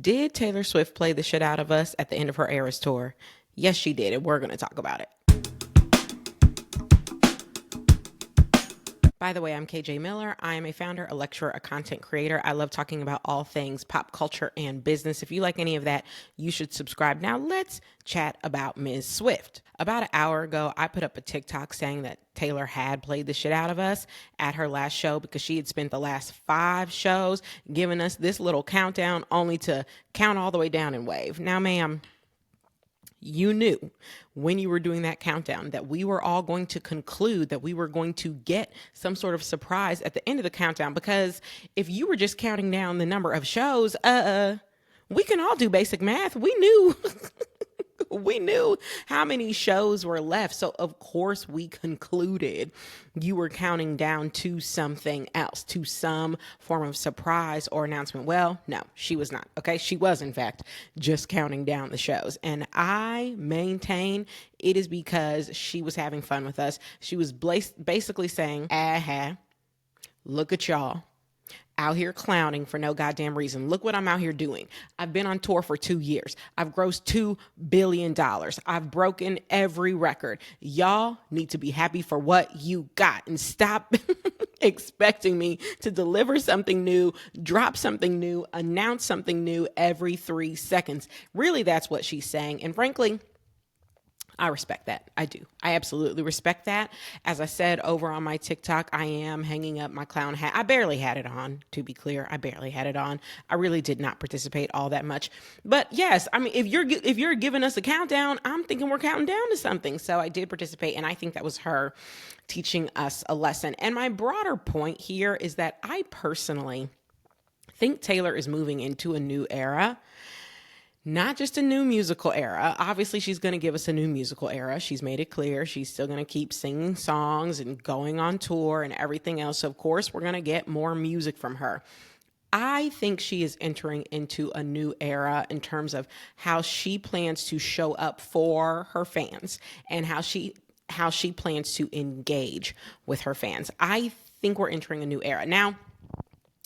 did Taylor Swift play the shit out of us at the end of her Eras tour? Yes, she did, and we're going to talk about it. By the way, I'm KJ Miller. I am a founder, a lecturer, a content creator. I love talking about all things pop culture and business. If you like any of that, you should subscribe. Now let's chat about Ms. Swift. About an hour ago, I put up a TikTok saying that Taylor had played the shit out of us at her last show because she had spent the last 5 shows giving us this little countdown only to count all the way down and wave. Now, ma'am, you knew when you were doing that countdown that we were all going to conclude that we were going to get some sort of surprise at the end of the countdown, because if you were just counting down the number of shows, we can all do basic math. We knew we knew how many shows were left. So of course we concluded you were counting down to something else, to some form of surprise or announcement. Well, no, she was not. Okay. She was in fact just counting down the shows. And I maintain it is because she was having fun with us. She was basically saying, look at y'all out here clowning for no goddamn reason. Look what I'm out here doing. I've been on tour for 2 years. I've grossed $2 billion. I've broken every record. Y'all need to be happy for what you got and stop expecting me to deliver something new, drop something new, announce something new every 3 seconds. Really, that's what she's saying. And frankly, I respect that. I do. I absolutely respect that. As I said over on my TikTok, I am hanging up my clown hat. I barely had it on, to be clear. I barely had it on. I really did not participate all that much. But yes, I mean, if you're giving us a countdown, I'm thinking we're counting down to something. So I did participate, and I think that was her teaching us a lesson. And my broader point here is that I personally think Taylor is moving into a new era. Not just a new musical era. Obviously, she's going to give us a new musical era. She's made it clear. She's still going to keep singing songs and going on tour and everything else. So of course, we're going to get more music from her. I think she is entering into a new era in terms of how she plans to show up for her fans and how she plans to engage with her fans. I think we're entering a new era. Now,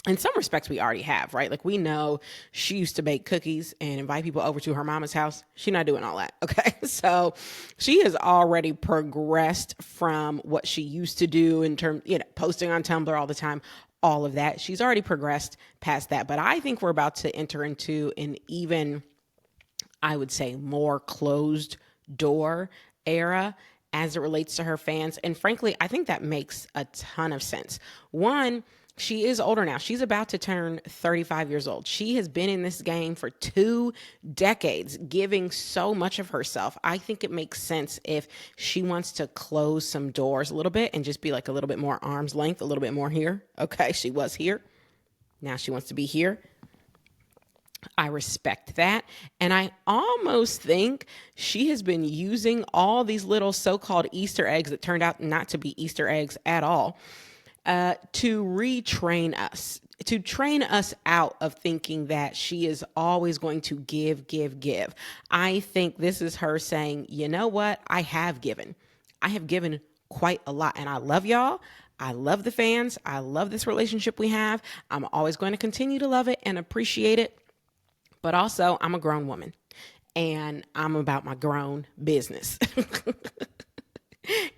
in some respects, we already have, right? Like, we know she used to bake cookies and invite people over to her mama's house. She's not doing all that, okay? So she has already progressed from what she used to do in terms, posting on Tumblr all the time, all of that. She's already progressed past that. But I think we're about to enter into an even, I would say, more closed door era as it relates to her fans. And frankly, I think that makes a ton of sense. One, she is older now. She's about to turn 35 years old. She has been in this game for 2 decades, giving so much of herself. I think it makes sense if she wants to close some doors a little bit and just be like a little bit more arm's length, a little bit more here. Okay, she was here. Now she wants to be here. I respect that. And I almost think she has been using all these little so-called Easter eggs that turned out not to be Easter eggs at all, to retrain us, to train us out of thinking that she is always going to give. I think this is her saying, you know what? I have given quite a lot, and I love y'all. I love the fans. I love this relationship we have. I'm always going to continue to love it and appreciate it. But also, I'm a grown woman and I'm about my grown business.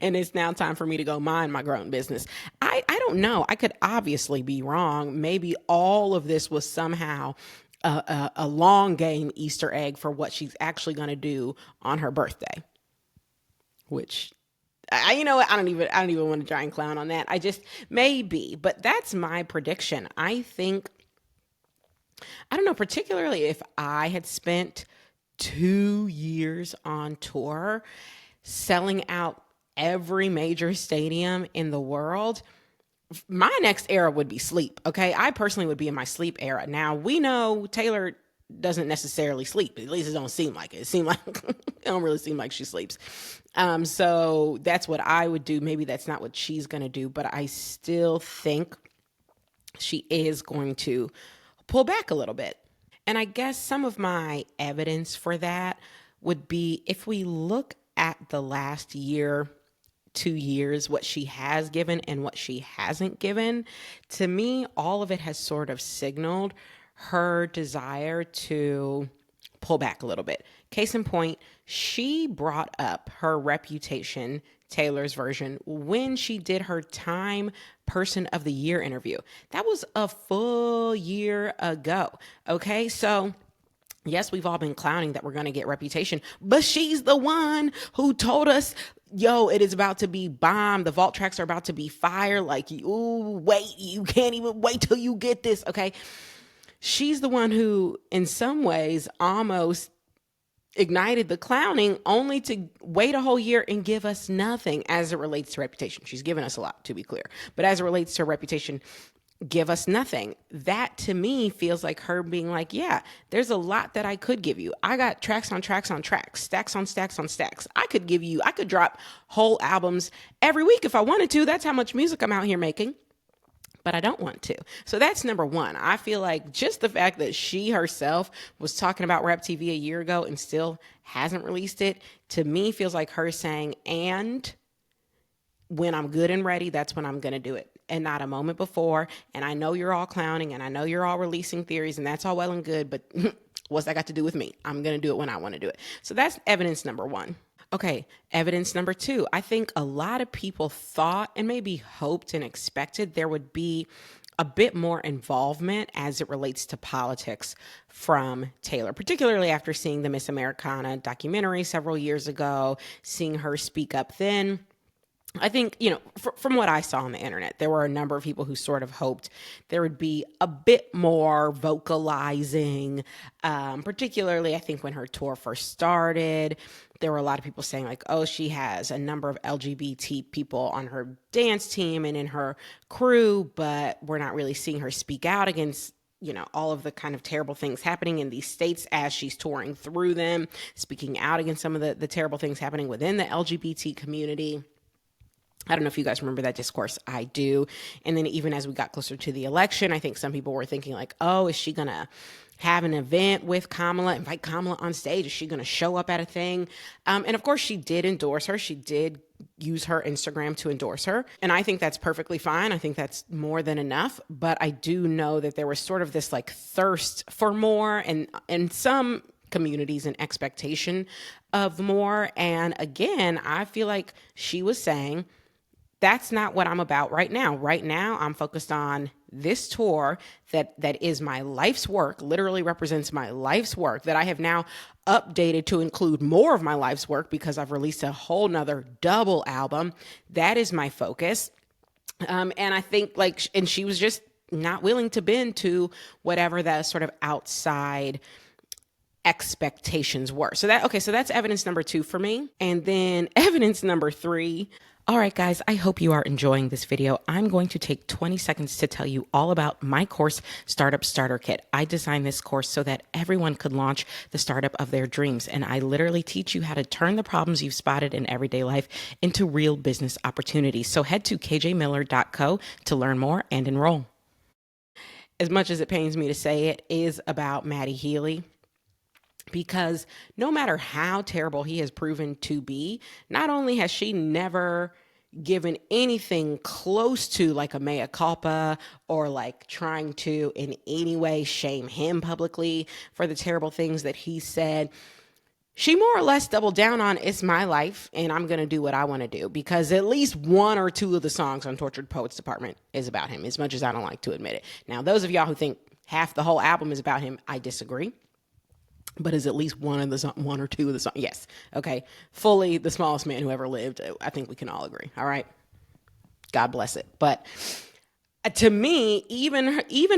And it's now time for me to go mind my grown business. I don't know. I could obviously be wrong. Maybe all of this was somehow a long game Easter egg for what she's actually going to do on her birthday, which I don't even want to try and clown on that. I just maybe, but that's my prediction. I think, I don't know, particularly if I had spent 2 years on tour selling out every major stadium in the world, my next era would be sleep. Okay. I personally would be in my sleep era. Now, we know Taylor doesn't necessarily sleep. At least it don't seem like it. It don't really seem like she sleeps. So that's what I would do. Maybe that's not what she's going to do, but I still think she is going to pull back a little bit. And I guess some of my evidence for that would be if we look at the last year, 2 years, what she has given and what she hasn't given. To me, all of it has sort of signaled her desire to pull back a little bit. Case in point, she brought up her reputation, Taylor's version, when she did her Time Person of the Year interview. That was a full year ago. Okay, so yes, we've all been clowning that we're going to get reputation, but she's the one who told us, yo, it is about to be bombed. The vault tracks are about to be fire. Like, ooh, wait, you can't even wait till you get this. Okay. She's the one who, in some ways, almost ignited the clowning, only to wait a whole year and give us nothing as it relates to reputation. She's given us a lot, to be clear, but as it relates to reputation, give us nothing. That to me feels like her being like, yeah, there's a lot that I could give you. I got tracks on tracks on tracks, stacks on stacks on stacks. I could drop whole albums every week if I wanted to. That's how much music I'm out here making. But I don't want to. So that's number one. I feel like just the fact that she herself was talking about Rap TV a year ago and still hasn't released it, to me feels like her saying, and when I'm good and ready, that's when I'm going to do it, and not a moment before. And I know you're all clowning, and I know you're all releasing theories, and that's all well and good, but what's that got to do with me? I'm going to do it when I want to do it. So that's evidence number one. Okay, evidence number two. I think a lot of people thought and maybe hoped and expected there would be a bit more involvement as it relates to politics from Taylor, particularly after seeing the Miss Americana documentary several years ago, seeing her speak up then. I think, from what I saw on the internet, there were a number of people who sort of hoped there would be a bit more vocalizing, particularly I think when her tour first started. There were a lot of people saying like, oh, she has a number of LGBT people on her dance team and in her crew, but we're not really seeing her speak out against all of the kind of terrible things happening in these states as she's touring through them, speaking out against some of the terrible things happening within the LGBT community. I don't know if you guys remember that discourse. I do. And then even as we got closer to the election, I think some people were thinking like, oh, is she going to have an event with Kamala, invite Kamala on stage? Is she going to show up at a thing? And of course, she did endorse her. She did use her Instagram to endorse her. And I think that's perfectly fine. I think that's more than enough. But I do know that there was sort of this like thirst for more and some communities and expectation of more. And again, I feel like she was saying, that's not what I'm about right now. Right now, I'm focused on this tour that is my life's work, literally represents my life's work, that I have now updated to include more of my life's work because I've released a whole nother double album. That is my focus. And I think and she was just not willing to bend to whatever the sort of outside expectations were. So that's evidence number two for me. And then evidence number three. All right, guys, I hope you are enjoying this video. I'm going to take 20 seconds to tell you all about my course, Startup Starter Kit. I designed this course so that everyone could launch the startup of their dreams. And I literally teach you how to turn the problems you've spotted in everyday life into real business opportunities. So head to kjmiller.co to learn more and enroll. As much as it pains me to say it, is about Maddie Healy. Because no matter how terrible he has proven to be, not only has she never given anything close to like a mea culpa or like trying to in any way shame him publicly for the terrible things that he said, she more or less doubled down on it's my life and I'm going to do what I want to do, because at least one or two of the songs on Tortured Poets Department is about him, as much as I don't like to admit it. Now, those of y'all who think half the whole album is about him, I disagree. But is at least one or two of the songs? Yes. Okay. Fully the smallest man who ever lived. I think we can all agree. All right. God bless it. But to me, even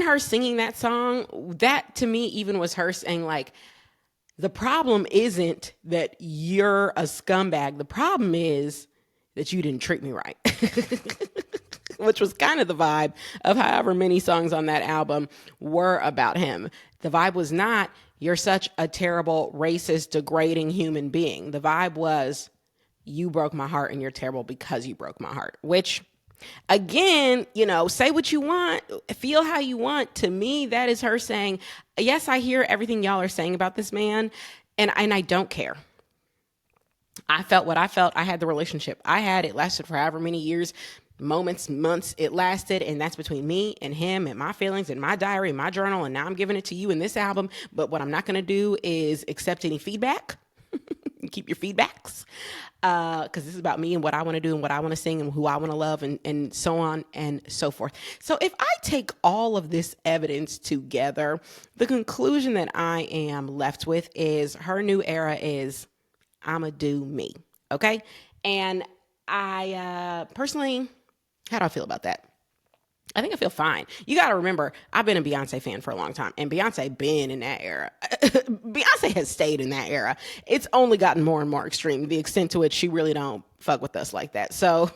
her singing that song, that to me even was her saying like, the problem isn't that you're a scumbag. The problem is that you didn't treat me right. Which was kind of the vibe of however many songs on that album were about him. The vibe was not, you're such a terrible, racist, degrading human being. The vibe was, you broke my heart and you're terrible because you broke my heart. Which, again, say what you want, feel how you want. To me, that is her saying, yes, I hear everything y'all are saying about this man, and I don't care. I felt what I felt. I had the relationship I had. It lasted for however many years. moments, months it lasted, and that's between me and him and my feelings and my diary, my journal, and now I'm giving it to you in this album. But what I'm not going to do is accept any feedback. Keep your feedbacks, because this is about me and what I want to do and what I want to sing and who I want to love, and so on and so forth. So if I take all of this evidence together, the conclusion that I am left with is her new era is I'ma do me. Okay. And I personally, how do I feel about that? I think I feel fine. You got to remember, I've been a Beyonce fan for a long time, and Beyonce been in that era. Beyonce has stayed in that era. It's only gotten more and more extreme, the extent to which she really don't fuck with us like that. So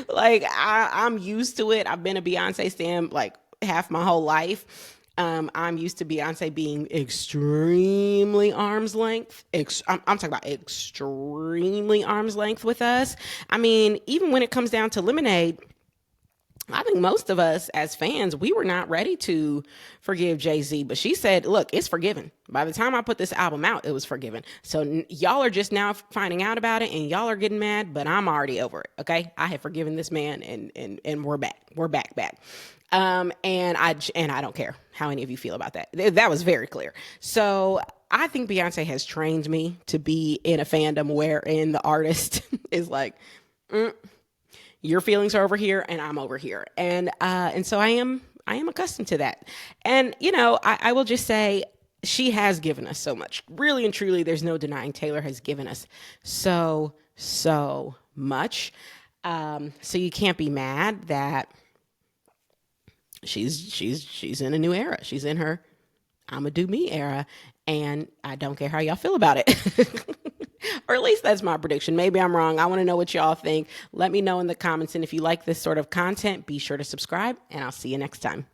like I'm used to it. I've been a Beyonce stan like half my whole life. I'm used to Beyonce being extremely arm's length. I'm talking about extremely arm's length with us. I mean, even when it comes down to Lemonade, I think most of us as fans, we were not ready to forgive Jay-Z, but she said, look, it's forgiven. By the time I put this album out, it was forgiven. So y'all are just now finding out about it and y'all are getting mad, but I'm already over it. Okay. I have forgiven this man, and we're back. We're back. And I don't care how any of you feel about that. That was very clear. So I think Beyonce has trained me to be in a fandom wherein the artist is like, your feelings are over here and I'm over here. And so I am accustomed to that. And, you know, I will just say she has given us so much. Really and truly, there's no denying Taylor has given us so much. So you can't be mad that she's in a new era. She's in her I'ma do me era, and I don't care how y'all feel about it. Or at least that's my prediction. Maybe I'm wrong. I want to know what y'all think. Let me know in the comments. And if you like this sort of content, be sure to subscribe, and I'll see you next time.